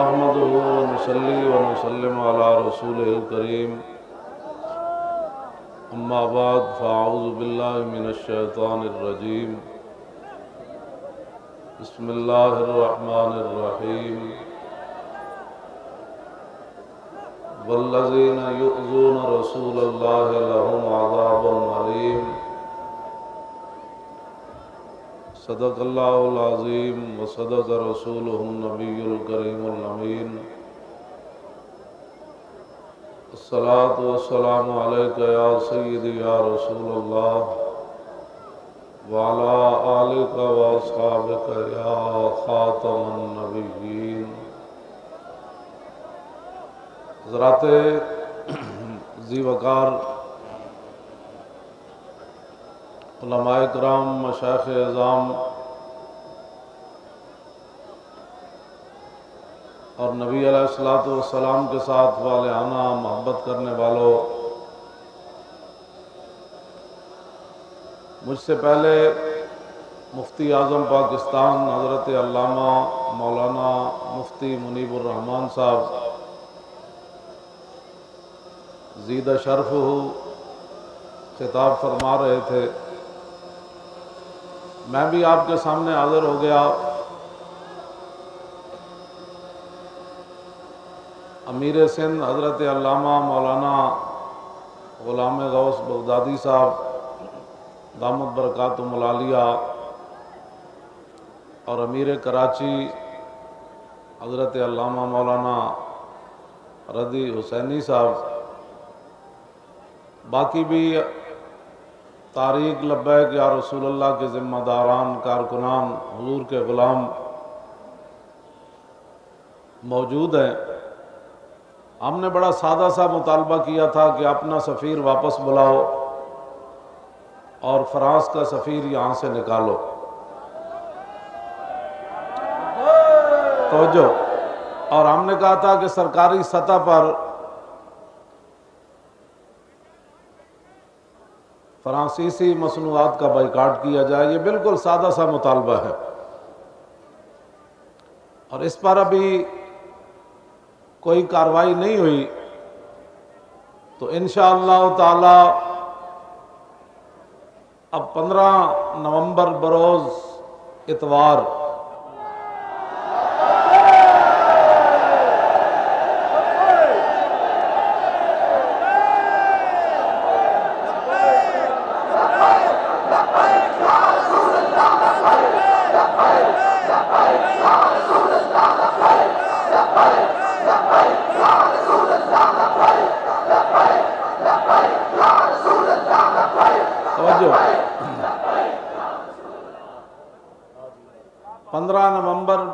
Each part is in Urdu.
نحمده ونصلي ونسلم على رسوله الكريم اما بعد فاعوذ بالله من الشیطان الرجیم بسم اللہ الرحمن الرحیم والذین یؤذون رسول اللہ لهم عذاب علیم صدق اللہ العظیم وصدق رسولہ النبی الکریم الامین الصلاۃ والسلام علیک یا سیدی یا رسول اللہ وعلی آلک واصحابک یا خاتم النبیین۔ حضرات ذی وقار علماء کرام، مشائخ اعظام اور نبی علیہ الصلوۃ والسلام کے ساتھ والہانہ محبت کرنے والوں، مجھ سے پہلے مفتی اعظم پاکستان حضرت علامہ مولانا مفتی منیب الرحمان صاحب زید شرف خطاب فرما رہے تھے، میں بھی آپ کے سامنے حاضر ہو گیا۔ امیر سندھ حضرت علامہ مولانا غلام غوث بغدادی صاحب دامت برکاتہم العالیہ اور امیر کراچی حضرت علامہ مولانا رضی حسینی صاحب، باقی بھی تاریخ لبیک یا رسول اللہ کے ذمہ داران، کارکنان، حضور کے غلام موجود ہیں۔ ہم نے بڑا سادہ سا مطالبہ کیا تھا کہ اپنا سفیر واپس بلاؤ اور فرانس کا سفیر یہاں سے نکالو۔ توجہ۔ اور ہم نے کہا تھا کہ سرکاری سطح پر فرانسیسی مصنوعات کا بائیکاٹ کیا جائے۔ یہ بالکل سادہ سا مطالبہ ہے، اور اس پر ابھی کوئی کارروائی نہیں ہوئی، تو انشاءاللہ تعالی اب 15 نومبر بروز اتوار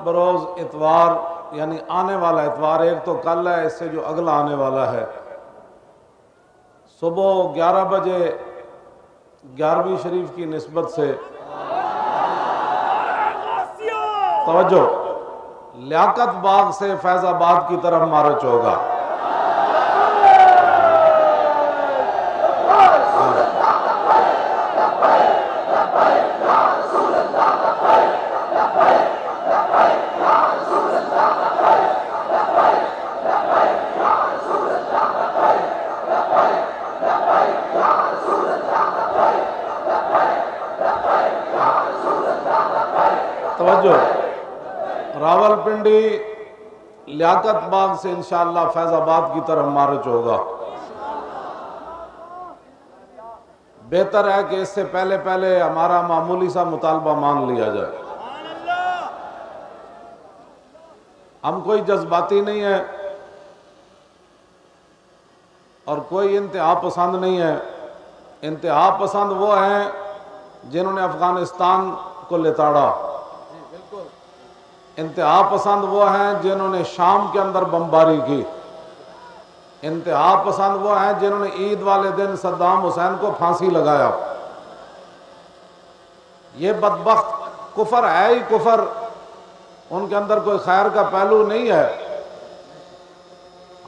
بروز اتوار یعنی آنے والا اتوار، ایک تو کل ہے، اس سے جو اگلا آنے والا ہے، صبح 11 بجے 11ویں شریف کی نسبت سے توجہ لیاقت باغ سے فیض آباد کی طرف مارچ ہوگا۔ راول پنڈی لیاقت باغ سے انشاءاللہ فیض آباد کی طرف مارچ ہوگا۔ بہتر ہے کہ اس سے پہلے ہمارا معمولی سا مطالبہ مان لیا جائے۔ ہم کوئی جذباتی نہیں ہے اور کوئی انتہا پسند نہیں ہے۔ انتہا پسند وہ ہیں جنہوں نے افغانستان کو لتاڑا، انتہا پسند وہ ہیں جنہوں نے شام کے اندر بمباری کی، انتہا پسند وہ ہیں جنہوں نے عید والے دن صدام حسین کو پھانسی لگایا۔ یہ بدبخت کفر ہے ہی کفر، ان کے اندر کوئی خیر کا پہلو نہیں ہے۔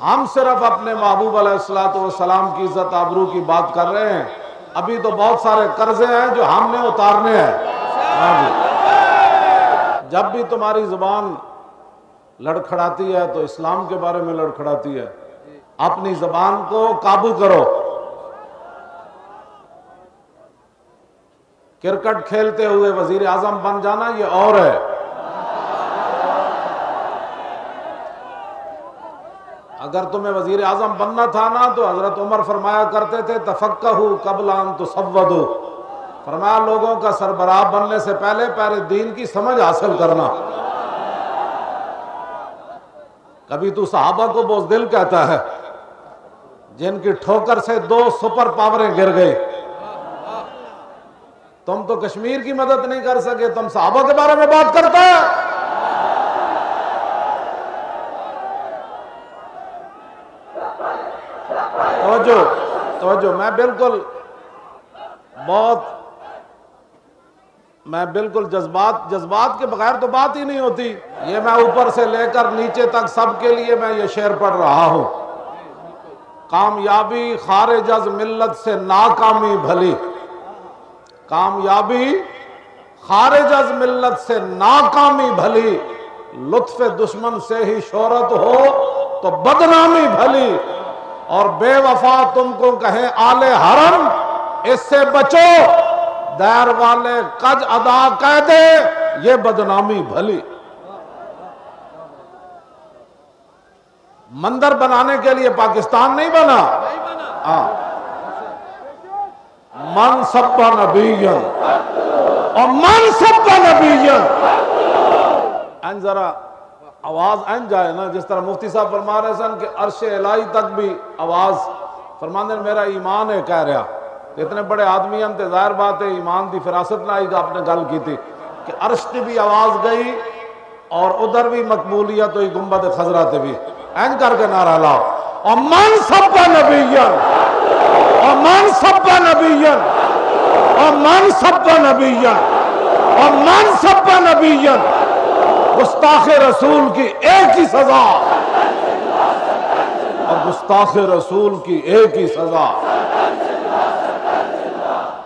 ہم صرف اپنے محبوب علیہ السلام کی عزت آبرو کی بات کر رہے ہیں۔ ابھی تو بہت سارے قرضے ہیں جو ہم نے اتارنے ہیں۔ جب بھی تمہاری زبان لڑکھڑاتی ہے تو اسلام کے بارے میں لڑکھڑاتی ہے۔ اپنی زبان کو قابو کرو۔ کرکٹ کھیلتے ہوئے وزیر اعظم بن جانا یہ اور ہے۔ اگر تمہیں وزیر اعظم بننا تھا نا تو حضرت عمر فرمایا کرتے تھے تفقہوا قبل ان تسودوا، فرمایا لوگوں کا سربراہ بننے سے پہلے دین کی سمجھ حاصل کرنا۔ کبھی تو صحابہ کو بزدل کہتا ہے جن کی ٹھوکر سے 2 سپر پاوریں گر گئی۔ تم تو کشمیر کی مدد نہیں کر سکے، تم صحابہ کے بارے میں بات کرتا ہے۔ توجہ، میں بالکل جذبات کے بغیر تو بات ہی نہیں ہوتی۔ یہ میں اوپر سے لے کر نیچے تک سب کے لیے میں یہ شعر پڑھ رہا ہوں۔ کامیابی خارج از ملت سے ناکامی بھلی، کامیابی خارج از ملت سے ناکامی بھلی، لطف دشمن سے ہی شہرت ہو تو بدنامی بھلی، اور بے وفا تم کو کہیں آل حرم اس سے بچو، دیر والے کج ادا کہہ دے یہ بدنامی بھلی۔ مندر بنانے کے لیے پاکستان نہیں بنا، من سب نبیًا اور من سب نبیًا، ان ذرا آواز ان جائے نا، جس طرح مفتی صاحب فرما رہے سن کہ عرش الہی تک بھی آواز فرماندے میرا ایمان ہے کہہ رہا۔ اتنے بڑے آدمی انتے ظاہر بات ہے ایمان دی فراست نہ آئی کہ آپ نے گل کی تھی کہ عرش تے بھی آواز گئی اور ادھر بھی مقبولیت ہوئی، گنبد خضرا تے بھی این کر کے نعرہ لاؤ، اور من سب نبیًا اور من سب نبیًا اور من سب نبیًا اور من سب نبیًا، گستاخ رسول کی ایک ہی سزا، اور گستاخ رسول کی ایک ہی سزا۔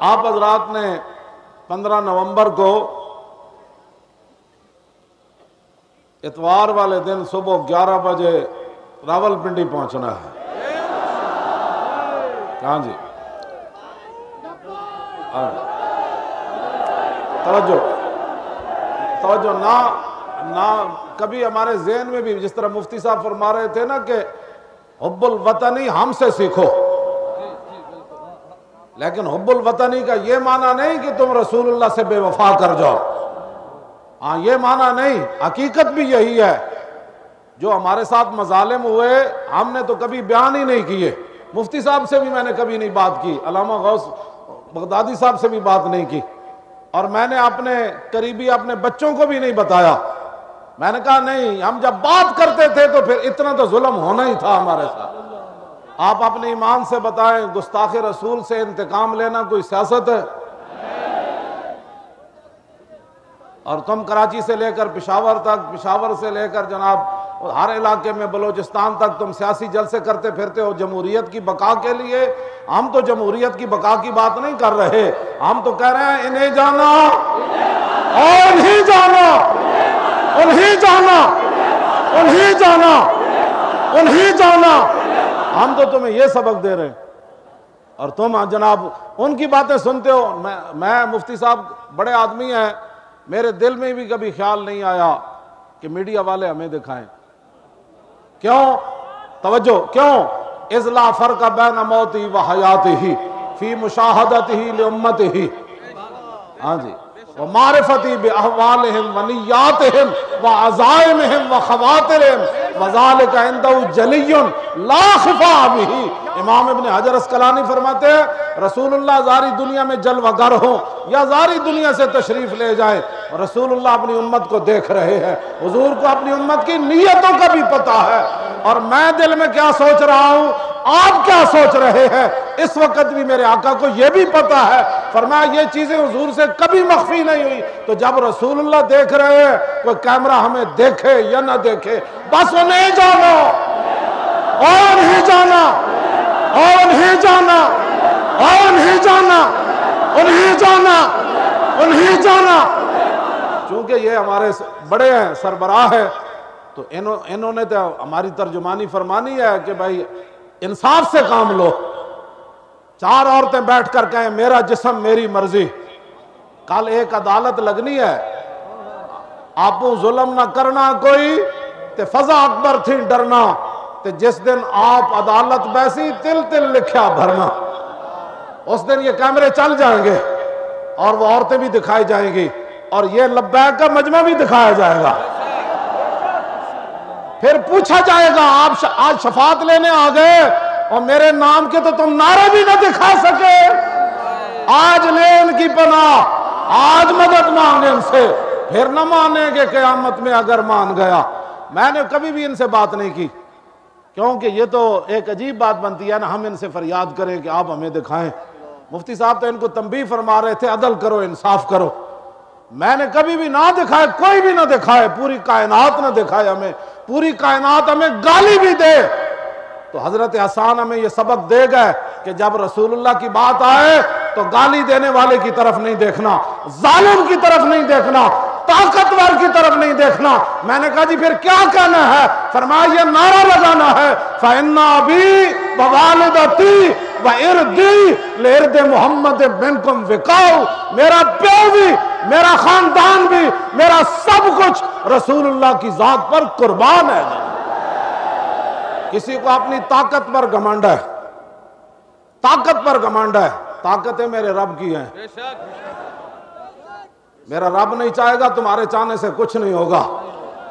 آپ حضرات نے 15 نومبر کو اتوار والے دن صبح 11 بجے راول پنڈی پہنچنا ہے۔ ہاں جی، توجہ نہ کبھی ہمارے ذہن میں بھی، جس طرح مفتی صاحب فرما رہے تھے نا کہ حب الوطنی ہم سے سیکھو، لیکن حب الوطنی کا یہ معنی نہیں کہ تم رسول اللہ سے بے وفا کر جاؤ، ہاں یہ معنی نہیں، حقیقت بھی یہی ہے۔ جو ہمارے ساتھ مظالم ہوئے ہم نے تو کبھی بیان ہی نہیں کیے، مفتی صاحب سے بھی میں نے کبھی نہیں بات کی، علامہ غوث بغدادی صاحب سے بھی بات نہیں کی، اور میں نے اپنے قریبی اپنے بچوں کو بھی نہیں بتایا۔ میں نے کہا نہیں، ہم جب بات کرتے تھے تو پھر اتنا تو ظلم ہونا ہی تھا ہمارے ساتھ۔ آپ اپنے ایمان سے بتائیں، گستاخ رسول سے انتقام لینا کوئی سیاست ہے؟ اور تم کراچی سے لے کر پشاور تک، پشاور سے لے کر جناب ہر علاقے میں بلوچستان تک تم سیاسی جلسے کرتے پھرتے ہو جمہوریت کی بقا کے لیے۔ ہم تو جمہوریت کی بقا کی بات نہیں کر رہے، ہم تو کہہ رہے ہیں انہیں جانا اور انہیں جانا، انہیں جانا، انہیں جانا، انہیں جانا۔ ہم تو تمہیں یہ سبق دے رہے ہیں اور تم جناب ان کی باتیں سنتے ہو۔ میں مفتی صاحب بڑے آدمی ہیں، میرے دل میں بھی کبھی خیال نہیں آیا کہ میڈیا والے ہمیں دکھائیں۔ کیوں؟ توجہ، کیوں؟ اذ لا فرق بین موتی و حیاتہ فی مشاہدتہ لامتہ، ہاں جی، ومعرفتی باحوالہم ونیاتہم وعزائمہم وخواطرہم وذالک عندہ جلی لا خفا بہ۔ امام ابن حجر اسقلانی فرماتے ہیں رسول اللہ ظاہری دنیا میں جلوہ گر ہوں یا ظاہری دنیا سے تشریف لے جائیں، رسول اللہ اپنی امت کو دیکھ رہے ہیں، حضور کو اپنی امت کی نیتوں کا بھی پتہ ہے، اور میں دل میں کیا سوچ رہا ہوں، آپ کیا سوچ رہے ہیں اس وقت بھی میرے آقا کو یہ بھی پتہ ہے۔ فرمایا یہ چیزیں حضور سے کبھی مخفی نہیں ہوئی، تو جب رسول اللہ دیکھ رہے ہیں، کوئی کیمرہ ہمیں دیکھے یا نہ دیکھے، بس انہیں جانا اور نہیں جانا اور نہیں جانا اور نہیں جانا، انہیں جانا، انہیں جانا۔ چونکہ یہ ہمارے بڑے ہیں، سربراہ ہیں، تو انہوں نے تو ہماری ترجمانی فرمانی ہے کہ بھائی انصاف سے کام لو. 4 عورتیں بیٹھ کر کہیں میرا جسم میری مرضی. کل ایک عدالت لگنی ہے, آپوں ظلم نہ کرنا کوئی تے فضا اکبر تھی ڈرنا, تے جس دن آپ عدالت بیسی تل تل لکھیا بھرنا. اس دن یہ کیمرے چل جائیں گے اور وہ عورتیں بھی دکھائی جائیں گی اور یہ لبیک کا مجمع بھی دکھایا جائے گا. پھر پوچھا جائے گا آپ آج شفاعت لینے آ گئے اور میرے نام کے تو تم نعرے بھی نہ دکھا سکے. آج لے ان کی پناہ, آج مدد مانگے ان سے, پھر نہ مانیں گے قیامت میں اگر مان گیا. میں نے کبھی بھی ان سے بات نہیں کی, کیونکہ یہ تو ایک عجیب بات بنتی ہے نا, ہم ان سے فریاد کریں کہ آپ ہمیں دکھائیں. مفتی صاحب تو ان کو تنبیہ فرما رہے تھے عدل کرو انصاف کرو. میں نے کبھی بھی نہ دکھائے, کوئی بھی نہ دکھائے, پوری کائنات نہ دکھائے ہمیں, پوری کائنات ہمیں گالی بھی دے. تو حضرت حسان ہمیں یہ سبق دے گئے کہ جب رسول اللہ کی بات آئے تو گالی دینے والے کی طرف نہیں دیکھنا, ظالم کی طرف نہیں دیکھنا, طاقتور کی طرف نہیں دیکھنا. میں نے کہا جی پھر کیا کہنا ہے؟ فرمایا یہ نعرہ لگانا ہے فَإِنَّ أَبِي وَوَالِدَتِي وَإِرْدِي لِإِرْدِ مُحَمَّدٍ مِنْكُمْ وِقَاءُ. میرا پیو بھی, میرا خاندان بھی, میرا سب کچھ رسول اللہ کی ذات پر قربان ہے. کسی کو اپنی طاقت پر گھمنڈ ہے, طاقت پر گھمنڈ ہے. طاقتیں میرے رب کی ہیں, میرا رب نہیں چاہے گا تمہارے چاہنے سے کچھ نہیں ہوگا.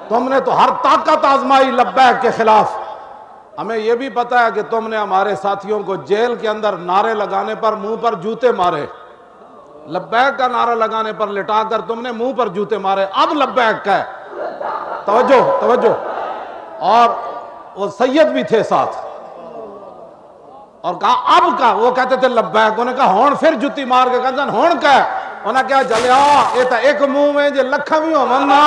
تم نے تو ہر طاقت آزمائی لبیک کے خلاف. ہمیں یہ بھی پتا ہے کہ تم نے ہمارے ساتھیوں کو جیل کے اندر نعرے لگانے پر منہ پر جوتے مارے, لبیک کا نعرہ لگانے پر لٹا کر تم نے منہ پر جوتے مارے. اب لبیک کا ہے, توجہ توجہ. اور وہ سید بھی تھے ساتھ اور کہا اب کا, وہ کہتے تھے لبیک, انہوں نے کہا ہون, پھر جوتی مار کے کہا ہون کا ہے. انہوں نے کہا جلیا یہ تو ایک منہ میں جو لکھا بھی ہو مننا.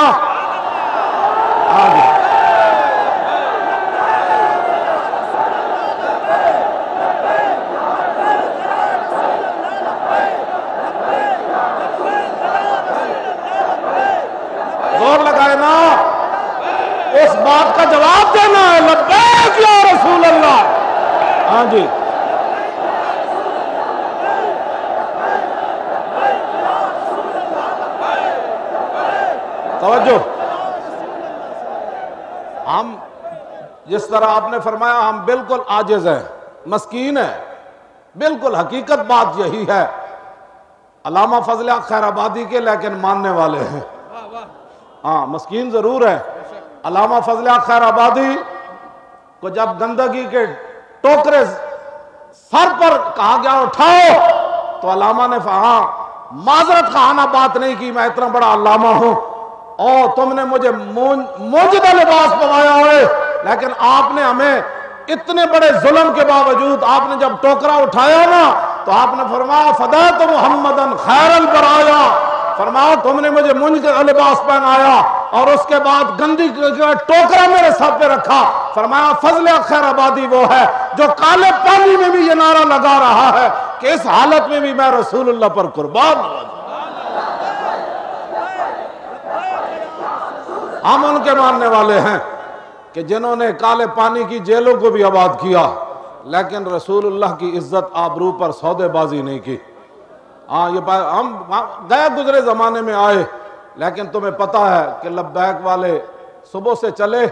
زور لگائے نا, اس بات کا جواب دینا ہے لبیک یا رسول اللہ. ہاں جی, توجہ. ہم جس طرح آپ نے فرمایا ہم بالکل عاجز ہیں, مسکین ہیں, بالکل حقیقت بات یہی ہے. علامہ فضل حق خیر آبادی کے لیکن ماننے والے ہیں. ہاں مسکین ضرور ہے. علامہ فضل حق خیر آبادی کو جب گندگی کے ٹوکرے سر پر کہا گیا اٹھاؤ تو علامہ نے ہاں معذرت خواہانہ بات نہیں کی, میں اتنا بڑا علامہ ہوں اور تم نے مجھے موجودہ لباس پوایا ہوئے, لیکن آپ نے ہمیں اتنے بڑے ظلم کے باوجود آپ نے جب ٹوکرا اٹھایا نا تو آپ نے فرمایا فدیت محمدن خیر البرایا. فرمایا تم نے مجھے منج کا لباس پہنایا اور اس کے بعد گندی ٹوکرا میرے سر پہ رکھا. فرمایا فضل خیر آبادی وہ ہے جو کالے پانی میں بھی یہ نعرہ لگا رہا ہے کہ اس حالت میں بھی میں رسول اللہ پر قربان ہوں. ہم ان کے ماننے والے ہیں کہ جنہوں نے کالے پانی کی جیلوں کو بھی آباد کیا لیکن رسول اللہ کی عزت آبرو پر سودے بازی نہیں کی. ہاں یہ ہم گئے گزرے زمانے میں آئے, لیکن تمہیں پتہ ہے کہ لبیک والے صبح سے چلے,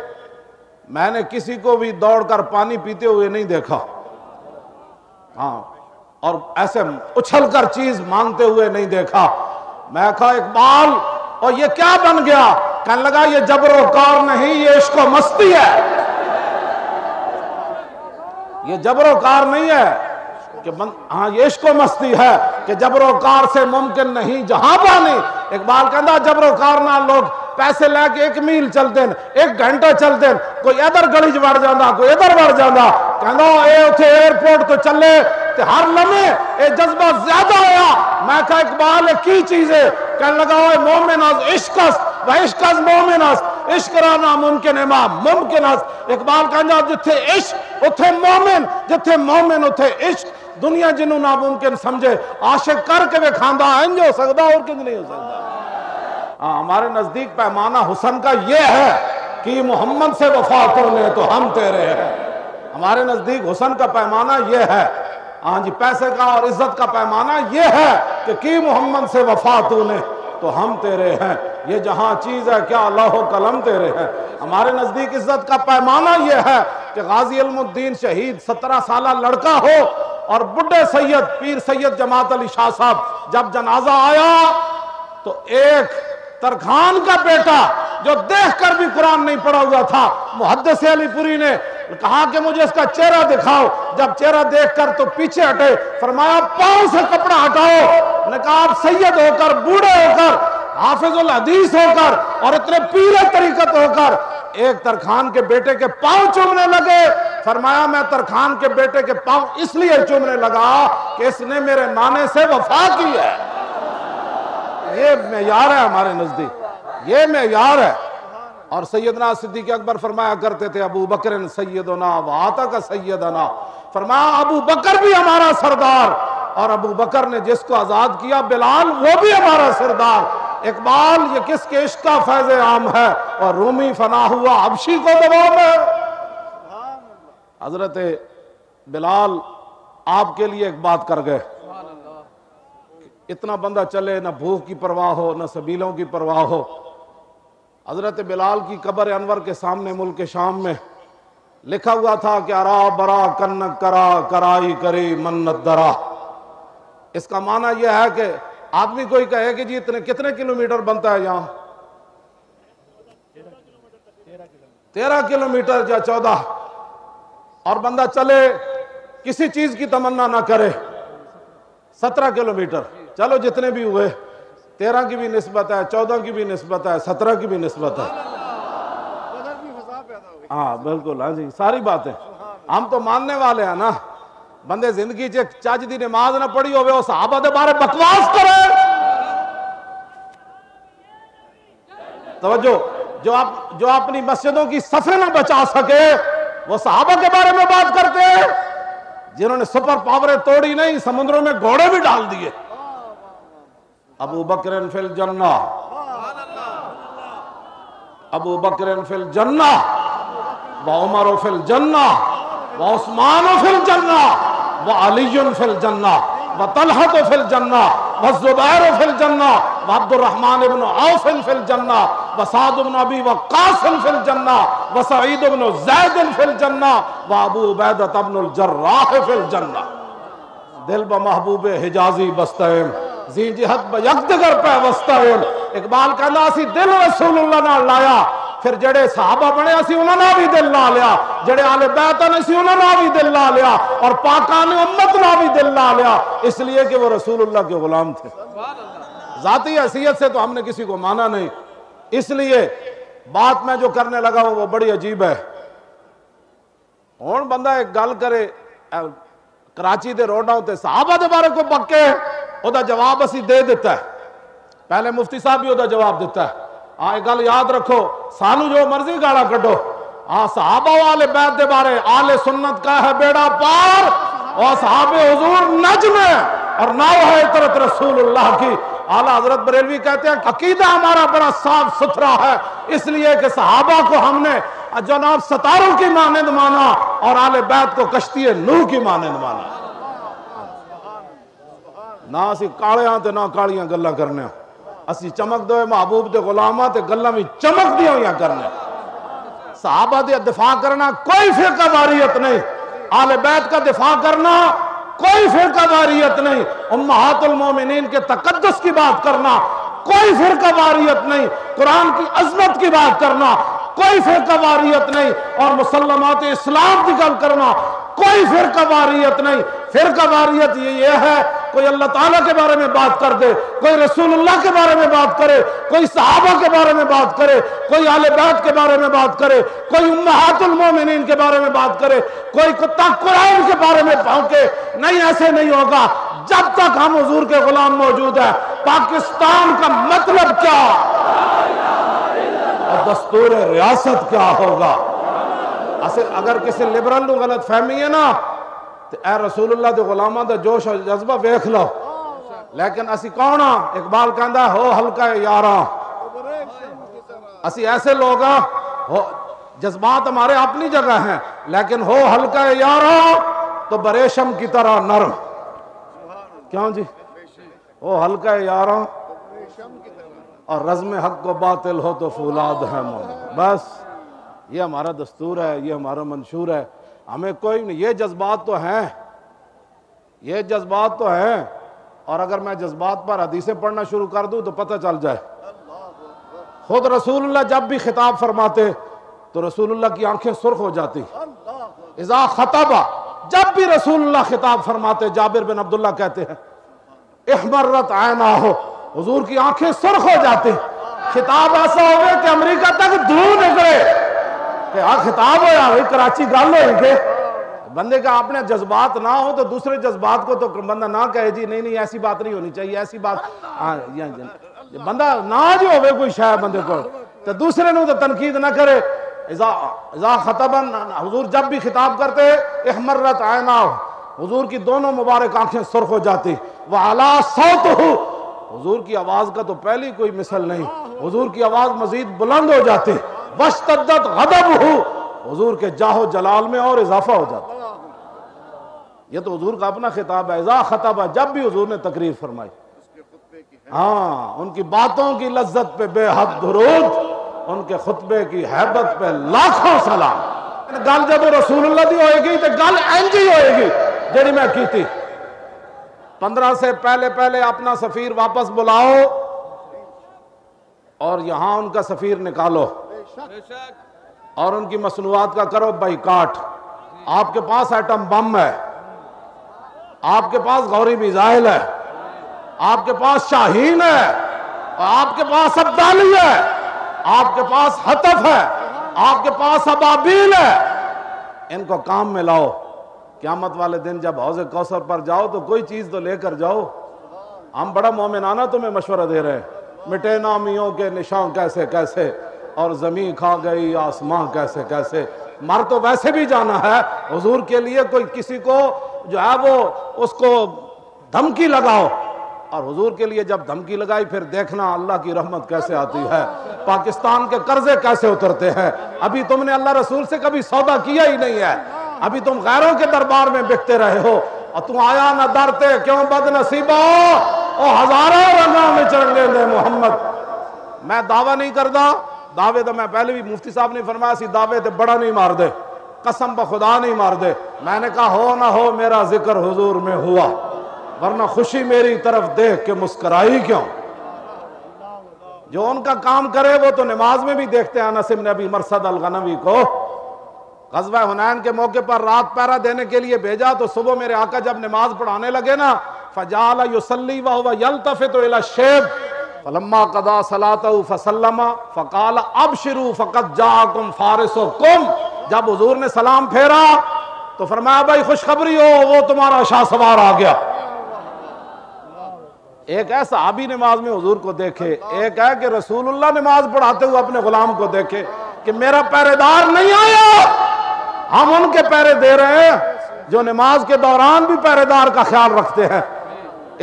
میں نے کسی کو بھی دوڑ کر پانی پیتے ہوئے نہیں دیکھا. ہاں اور ایسے اچھل کر چیز مانگتے ہوئے نہیں دیکھا. میں کہا اقبال اور یہ کیا بن گیا؟ کہنے لگا یہ جبر و کار نہیں, یہ عشق و مستی ہے. یہ جبر و کار نہیں ہے کہ ہاں یہ عشق و مستی ہے کہ جبر و کار سے ممکن نہیں جہاں پانی. اقبال کہندا جبر و کار نہ لوگ پیسے لے کے 1 میل چلتے ہیں, 1 گھنٹہ چلتے ہیں, کوئی ادھر گلی چ وڑ جانا, کوئی ادھر وڑ جانا. کہندا اے اتھے ایئرپورٹ تو چلے تے ہر لمحے اے جذبہ زیادہ ہوا. میں کہا اقبال کی چیز ہے؟ کہنے لگا اے مومن از عشق است و عشق از مومن است, عشق را ناممکن ما ممکن است. اقبال کہندا جتھے عشق اتھے مومن, جتھے مومن اتھے عشق. دنیا جنوں ناممکن سمجھے عاشق کر کے وکھاندا انج ہو سکدا اور کنج نہیں ہو سکدا. ہمارے نزدیک پیمانہ حسن کا یہ ہے کہ محمد سے وفا تو نے تو ہم تیرے ہیں۔ ہمارے نزدیک حسن کا پیمانہ یہ ہے، ہاں جی، پیسے کا اور عزت کا پیمانہ یہ ہے کہ محمد سے وفا تو نے تو ہم تیرے ہیں۔ یہ جہاں چیز ہے کیا لوح و قلم تیرے ہیں۔ ہمارے نزدیک عزت کا پیمانہ یہ ہے کہ غازی علم الدین شہید 17 سالہ لڑکا ہو اور بڑھے سید پیر سید جماعت علی شاہ صاحب جب جنازہ آیا تو ایک ترکھان کا بیٹا جو دیکھ کر بھی قرآن نہیں پڑھا ہوا تھا، محدث علی پوری نے کہا کہ مجھے اس کا چہرہ دکھاؤ۔ جب چہرہ دیکھ کر تو پیچھے ہٹے، فرمایا پاؤں سے کپڑا ہٹاؤ۔ نے کہا آپ سید ہو کر، بوڑھے ہو کر، حافظ الحدیث ہو کر اور اتنے پیر طریقت ہو کر ایک ترکھان کے بیٹے کے پاؤں چومنے لگے۔ فرمایا میں ترکھان کے بیٹے کے پاؤں اس لیے چومنے لگا کہ اس نے میرے نانے سے وفا کی ہے۔ یہ معیار ہے ہمارے نزدیک، یہ معیار ہے۔ اور سیدنا صدیق اکبر فرمایا کرتے تھے ابو بکر سیدنا وآتک سیدنا، فرمایا ابو بکر بھی ہمارا سردار، اور ابو بکر نے جس کو آزاد کیا بلال وہ بھی ہمارا سردار۔ اقبال یہ کس کے عشق کا فیض عام ہے، اور رومی فنا ہوا حبشی کو دباؤ میں۔ حضرت بلال آپ کے لیے ایک بات کر گئے، اتنا بندہ چلے، نہ بھوک کی پرواہ ہو نہ سبیلوں کی پرواہ ہو۔ حضرت بلال کی قبر انور کے سامنے ملک شام میں لکھا ہوا تھا کہ ارا برا کنک کرا کرائی کری منت درا۔ اس کا معنی یہ ہے کہ آدمی کوئی کہے کہ جی کتنے کلومیٹر بنتا ہے یہاں، 13 کلومیٹر یا 14، اور بندہ چلے کسی چیز کی تمنا نہ کرے 17 کلومیٹر، چلو جتنے بھی ہوئے، 13 کی بھی نسبت ہے، 14 کی بھی نسبت ہے، 17 کی بھی نسبت ہے۔ ہاں بالکل، ہاں جی، ساری باتیں ہم تو ماننے والے ہیں نا۔ بندے زندگی چاچ دی نماز نہ پڑھی ہوئے وہ صحابہ دے بارے بکواس کرے۔ توجہ، جو اپنی مسجدوں کی صفیں نہ بچا سکے وہ صحابہ کے بارے میں بات کرتے ہیں، جنہوں نے سپر پاوریں توڑی نہیں، سمندروں میں گھوڑے بھی ڈال دیے۔ ابو بکر فی الجنہ، ابو بکر فی الجنہ، وعمر فی الجنہ، وعثمان فی الجنہ، وعلی فی الجنہ، وطلحہ فی الجنہ، والزبیر فی الجنہ، وعبد الرحمن بن عوف فی الجنہ، وسعد بن ابی وقاص فی الجنہ، وسعید بن زید فی الجنہ، وابو عبیدہ بن الجراح فی الجنہ۔ دل بمحبوب حجازی بستہم، زی جہت بیکدگر پہ وستہم۔ اقبال کہنا اسی دل رسول اللہ نہ لایا، پھر جڑے صحابہ بنے اسی انہوں نے بھی دل لا لیا، جڑے آل بیت نے اسی انہوں نے بھی دل لا لیا، اور پاکان امت نے بھی دل لا لیا، اس لیے کہ وہ رسول اللہ کے غلام تھے۔ ذاتی حیثیت سے تو ہم نے کسی کو مانا نہیں، اس لیے بات میں جو کرنے لگا ہوں وہ بڑی عجیب ہے۔ اور بندہ ایک گل کرے کراچی دے روڈاں تے صحابہ دے بارے کو بکے، او دا جواب اسی دے دیتا ہے، پہلے مفتی صاحب بھی او دا جواب دیتا ہے۔ ہاں ایک گل یاد رکھو، سانو جو مرضی گاڑا کٹو، ہاں صحابہ و آل بیت دے بارے آل سنت کا ہے بیڑا پار، اور صحابہ حضور نجم ہے اور نہ ہے اطرت رسول اللہ کی۔ اعلیٰ حضرت بریلوی کہتے ہیں عقیدہ ہمارا بڑا صاف ستھرا ہے، اس لیے کہ صحابہ کو ہم نے جناب ستاروں کی مانند مانا اور آل بیت کو کشتی نوح کی مانند مانا۔ نہ اسی کالیاں تے نہ کالیاں گلاں کرنے، اسی چمک دوئے محبوب دے غلاماں تے گلاں بھی چمک دیاں ہویاں کرنے۔ صحابہ دے دفاع کرنا کوئی فرقہ واریت نہیں، آل بیت کا دفاع کرنا کوئی فرقہ واریت نہیں، امہات المومنین کے تقدس کی بات کرنا کوئی فرقہ واریت نہیں، قرآن کی عظمت کی بات کرنا کوئی فرقہ واریت نہیں، اور مسلمات اسلام کی گل کرنا کوئی فرقہ واریت نہیں۔ فرقہ واریت یہ ہے کوئی اللہ تعالیٰ کے بارے میں بات کر دے، کوئی رسول اللہ کے بارے میں بات کرے، کوئی صحابہ کے بارے میں بات کرے، کوئی آل بیت کے بارے میں بات کرے، کوئی امہات المومنین کے بارے میں بات کرے، کوئی کتا قرآن کے بارے میں بھونکے، نہیں ایسے نہیں ہوگا جب تک ہم حضور کے غلام موجود ہیں۔ پاکستان کا مطلب کیا اور دستور ریاست کیا ہوگا؟ اگر کسی لبرل نو غلط فہمی ہے نا تو اے رسول اللہ دے غلامہ دا جوش اور جذبہ ویکھ لو، لیکن اسی کون ہاں؟ اقبال کہندا ہو ہلکا یاراں، اسی ایسے لوگ ہاں جذبات ہمارے اپنی جگہ ہیں، لیکن ہو ہلکا یارو تو بریشم کی طرح نرم. کیوں جی؟ ہو ہلکا یارو اور رزم حق و باطل ہو تو فولاد ہے مومن. بس یہ ہمارا دستور ہے، یہ ہمارا منشور ہے. ہمیں کوئی نہیں، یہ جذبات تو ہیں، یہ جذبات تو ہیں. اور اگر میں جذبات پر حدیثیں پڑھنا شروع کر دوں تو پتہ چل جائے. خود رسول اللہ جب بھی خطاب فرماتے تو رسول اللہ کی آنکھیں سرخ ہو جاتی. اذا خطبہ، جب بھی رسول اللہ خطاب فرماتے، جابر بن عبداللہ کہتے ہیں احمرت عیناہ، حضور کی آنکھیں سرخ ہو جاتی. خطاب ایسا ہوئے کہ امریکہ تک دھوں نکلے کہ خطاب ہو یا کراچی گل ہوئی کہ بندے کا اپنے جذبات نہ ہو تو دوسرے جذبات کو تو بندہ نہ کہے جی نہیں ایسی بات نہیں ہونی چاہیے، ایسی بات بندہ نہ جو ہوئے کوئی شاید بندے کو تو دوسرے نے تو تنقید نہ کرے. اذا خطبا، حضور جب بھی خطاب کرتے احمرت عیناہ، حضور کی دونوں مبارک آنکھیں سرخ ہو جاتی. وعلا صوتہ، حضور کی آواز کا تو پہلی کوئی مثل نہیں، حضور کی آواز مزید بلند ہو جاتی. واشتدت غضبہ، حضور کے جاہ و جلال میں اور اضافہ ہو جاتا. یہ تو حضور کا اپنا خطاب ہے. اذا خطبہ، جب بھی حضور نے تقریر فرمائی، ہاں ان کی باتوں کی لذت پہ بے حد درود، ان کے خطبے کی ہیبت پہ لاکھوں سلام. گل جب رسول اللہ دی ہوئے گی تو گل انجی ہوئے گی جیڑی میں کی تھی. 15 سے پہلے اپنا سفیر واپس بلاؤ اور یہاں ان کا سفیر نکالو اور ان کی مصنوعات کا کرو بائیکاٹ. آپ کے پاس ایٹم بم ہے، آپ کے پاس غوری میزائل ہے، آپ کے پاس شاہین ہے، آپ کے پاس ابدالی ہے، آپ کے پاس حطف ہے، آپ کے پاس ابابیل ہے. ان کو کام میں لاؤ. قیامت والے دن جب حوض کوثر پر جاؤ تو کوئی چیز تو لے کر جاؤ. ہم بڑا مومنانہ تمہیں مشورہ دے رہے ہیں. مٹے نامیوں کے نشان کیسے کیسے اور زمین کھا گئی آسمان کیسے کیسے. مر تو ویسے بھی جانا ہے. حضور کے لیے کوئی کسی کو جو ہے وہ اس کو دھمکی لگاؤ، اور حضور کے لیے جب دھمکی لگائی پھر دیکھنا اللہ کی رحمت کیسے آتی ہے، پاکستان کے قرضے کیسے اترتے ہیں. ابھی تم نے اللہ رسول سے کبھی سودا کیا ہی نہیں ہے، ابھی تم غیروں کے دربار میں بکتے رہے ہو اور تم آیا نہ ڈرتے کیوں بد نصیبہ او ہزاروں رنگاں میں چرنگے دے محمد. میں دعویٰ نہیں کرتا، دعوے تو میں پہلے بھی مفتی صاحب نے فرمایا سی دعوے تے بڑا نہیں مار دے، قسم بخدا نہیں مار دے. میں نے کہا ہو نہ ہو میرا ذکر حضور میں ہوا، ورنہ خوشی میری طرف دیکھ کے مسکرائی کیوں. جو ان کا کام کرے وہ تو نماز میں بھی دیکھتے ہیں. انس بن ابی مرثد الغنوی کو غزوہ حنین کے موقع پر رات پہرا دینے کے لیے بھیجا تو صبح میرے آقا جب نماز پڑھانے لگے نا فجعل یصلی وهو یلتفت الى الشیب فلما قضى صلاته فسلم فقال ابشروا فقد جاءكم فارسكم. جب حضور نے سلام پھیرا تو فرمایا بھائی خوشخبری ہو وہ تمہارا شاہ سوار آ گیا. ایک ہے صحابی نماز میں حضور کو دیکھے، ایک ہے کہ رسول اللہ نماز پڑھاتے ہوئے اپنے غلام کو دیکھے کہ میرا پہرے دار نہیں آیا. ہم ان کے پہرے دے رہے ہیں جو نماز کے دوران بھی پہرے دار کا خیال رکھتے ہیں.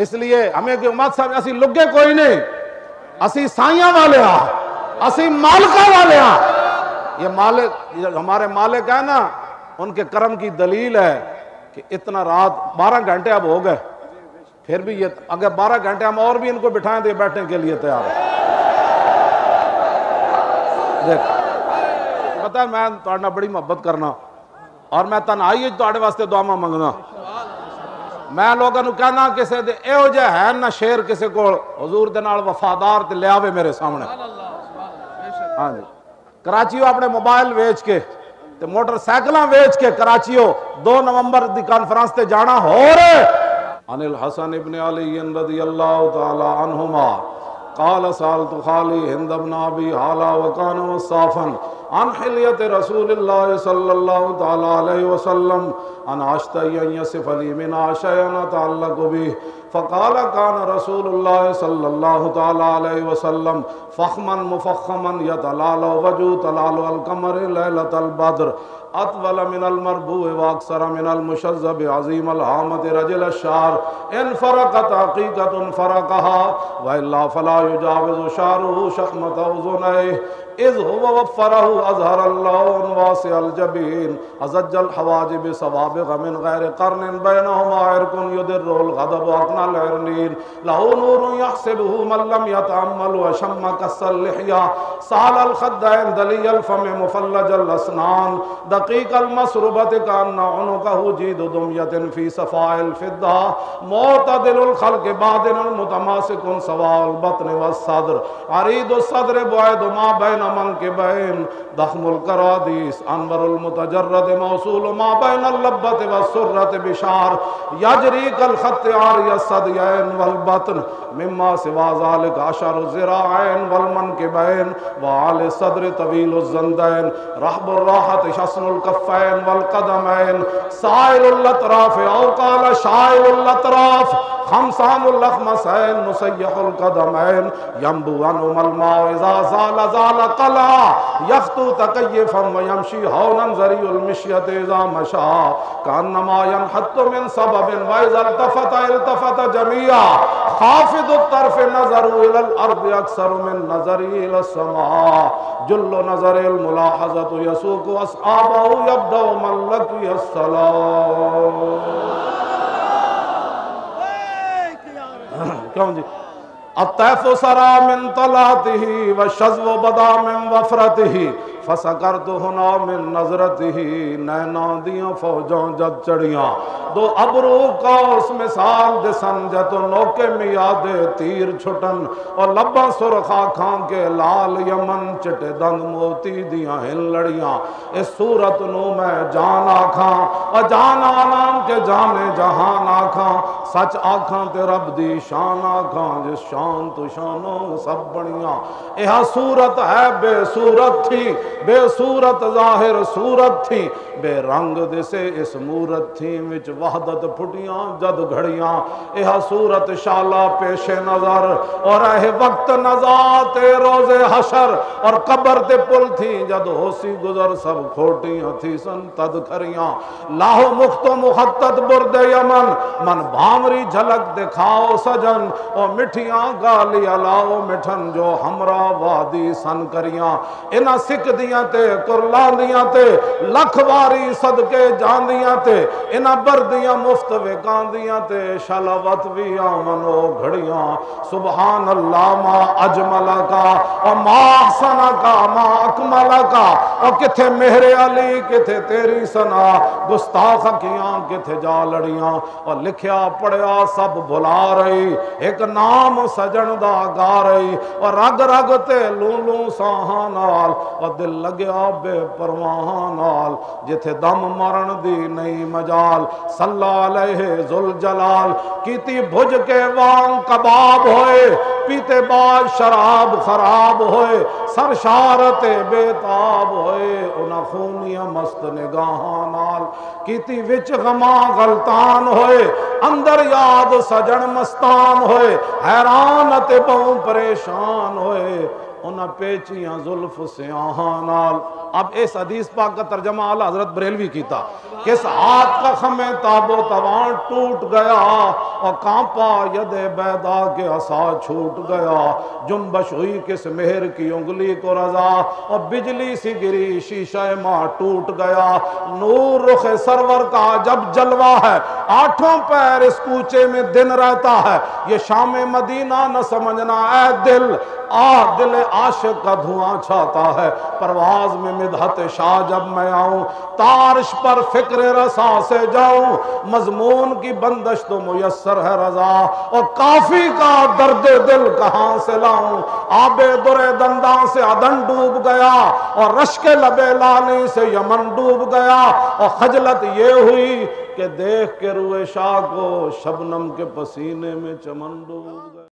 اس لیے ہمیں کہ امت صاحب اسی لگے کوئی نہیں، اسی سائیاں والے ہاں، اسی مالکہ والے ہاں. یہ مالک ہمارے مالک ہیں نا، ان کے کرم کی دلیل ہے کہ اتنا رات 12 گھنٹے اب ہو گئے، پھر بھی یہ اگر 12 گھنٹے ہم اور بھی ان کو بٹھائیں دے بیٹھنے کے لیے تیار ہیں. دیکھ پتہ ہے میں تھوڑا بڑی محبت کرنا اور میں تنہائی تھوڑے واسطے دعا منگنا. میں لوگوں کو کہنا کسی دے ایو جہ ہے نہ شیر کسی کو حضور دے نال وفادار تے لے آوے میرے سامنے. ہاں جی کراچیوں اپنے موبائل ویچ کے تے موٹر سائیکلاں ویچ کے کراچیوں 2 نومبر دی کانفرنس تے جانا ہو رہے. عن الحسن ابن علی رضی اللہ تعالی عنہما قال سالت خالی ہند بن ابی حالا وکان وصافا عن حلیت رسول اللہ صلی اللہ تعالی علیہ وسلم ان اشتہی ان یصف لی من شیئا تعلق به فقال كان رسول اللہ صلی اللہ تعالی علیہ وسلم فخما مفخما یتلال وجو تلال القمر لیلۃ البدر اطول من المربوع واکثر من المشذب عظیم الحامت رجل الشعر ان فرقت حقیقت فرقها والا فلا يجاوز شعره شحمت اذنيه اذ هو وفره اظهر اللون واسع الجبين ازج الحواجب سوابغ من غير قرن بينهما عرق يدر الغضب اقنى العرنين له نور يحسبه من لم يتأمل وشم كس اللحية سال الخدين دلي الفم مفلج الاسنان دقيق المسربة كأن عنقه جيد دمية في صفاء الفضة معتدل الخلق بادن المتماسك سواء البطن والصدر عريض الصدر بعيد ما بين منكبين ضخم الكراديس انور المتجرد موصول ما بين اللبة والسرة بشعر يجري كالخط عاري الثديين والبطن مما سوى ذلك عشر الذراعين والمنكبين وعلى الصدر طويل الزندين رحب الراحة شسن الكفين والقدمين سائل الاطراف او قال شائل الاطراف خمسان اللخمسين مسيح القدمين ينبو عنهما الماء إذا زال زال قلعا يخطو تكيفا ويمشي هونا زري المشية إذا مشى كأنما ينحط من سبب وإذا التفت جميعا خافض الطرف نظر إلى الأرض أكثر من نظر إلى السماء جل نظر الملاحظة يسوق أصحابه يبدأ من لقي السلام کیوں جی الطیف سرا من طلعته والشذو بدا من وفرته فسکرت ہنا من نظرته نینا دیاں فوجوں جد چڑیاں دو ابرو کا اس مثال دے سنجت نوکے میاد تیر چھٹن اور لباں سرخا کھان کے لال یمن چٹے دند موتی دیاں ہن لڑیاں اس صورت نو میں جان آکھاں اور جان آنام کے جانے جہان آکھاں سچ آکھاں تے رب دی شان آکھاں جس شان تو شانوں سب بڑیاں یہاں صورت ہے بے صورت تھی بے صورت ظاہر صورت تھی بے رنگ دسے اس مورت تھی وچ وحدت پھٹیاں جد گھڑیاں یہ صورت شالا پیش نظر اور اہ وقت نزات روز حشر اور قبر تے پل تھی جد ہوسی گزر سب کھوٹیاں تھی سن تد کھریاں لاہو مخت و مخطط برد یمن من بھامری جھلک دکھاؤ سجن اور مٹھیاں گالی علاؤ مٹھن جو ہمرا وادی سن کریاں انہاں سکھ دیاں تے قرلان دیاں تے لکھ واری صدقے جان دیاں تے انہاں بردیاں مفت وکان دیاں تے شلوت بھی آمنو گھڑیاں سبحان اللہ ما اجمل کا اور ما احسن کا ما اکمل کا اور کتھے مہر علی کتھے تیری سنا گستاخ کیاں کتھے جا لڑیاں اور لکھیا پڑھیا سب بھلا رہی ایک نام سجن دا گا رہی اور رگ رگ تے لوں لوں ساہاں نال اور دل لگیا بے پرواہ نال جتھے دم مرن دی نہیں مجال صلی علیہ ذوالجلال کیتی بھج کے وان کباب ہوئے پیتے بعد شراب خراب ہوئے سرشارت بیتاب ہوئے انہاں خونیاں مست نگاہاں نال کیتی وچ غماں غلطان ہوئے اندر یاد سجن مستان ہوئے حیرانت بہوں پریشان ہوئے انہاں پیچیاں زلف سیاہاں نال اب اس حدیث پاک کا ترجمہ اعلی حضرت بریلوی کیتا کس ہاتھ کا خمیں تاب و توان ٹوٹ گیا اور کانپا ید بیدا کے عصا چھوٹ گیا جنبش ہوئی کس مہر کی انگلی کو رضا اور بجلی سی گری شیشہ ماں ٹوٹ گیا نور رخ سرور کا جب جلوہ ہے آٹھوں پیر اس کوچے میں دن رہتا ہے یہ شام مدینہ نہ سمجھنا اے دل دل عاشق کا دھواں چھاتا ہے پرواز میں مدحت شاہ جب میں آؤں تارش پر فکر رسا سے جاؤں مضمون کی بندش تو میسر ہے رضا اور کافی کا درد دل کہاں سے لاؤں آب در دنداں سے عدن ڈوب گیا اور رشک لب لانی سے یمن ڈوب گیا اور خجلت یہ ہوئی کہ دیکھ کے روئے شاہ کو شبنم کے پسینے میں چمن ڈوب گیا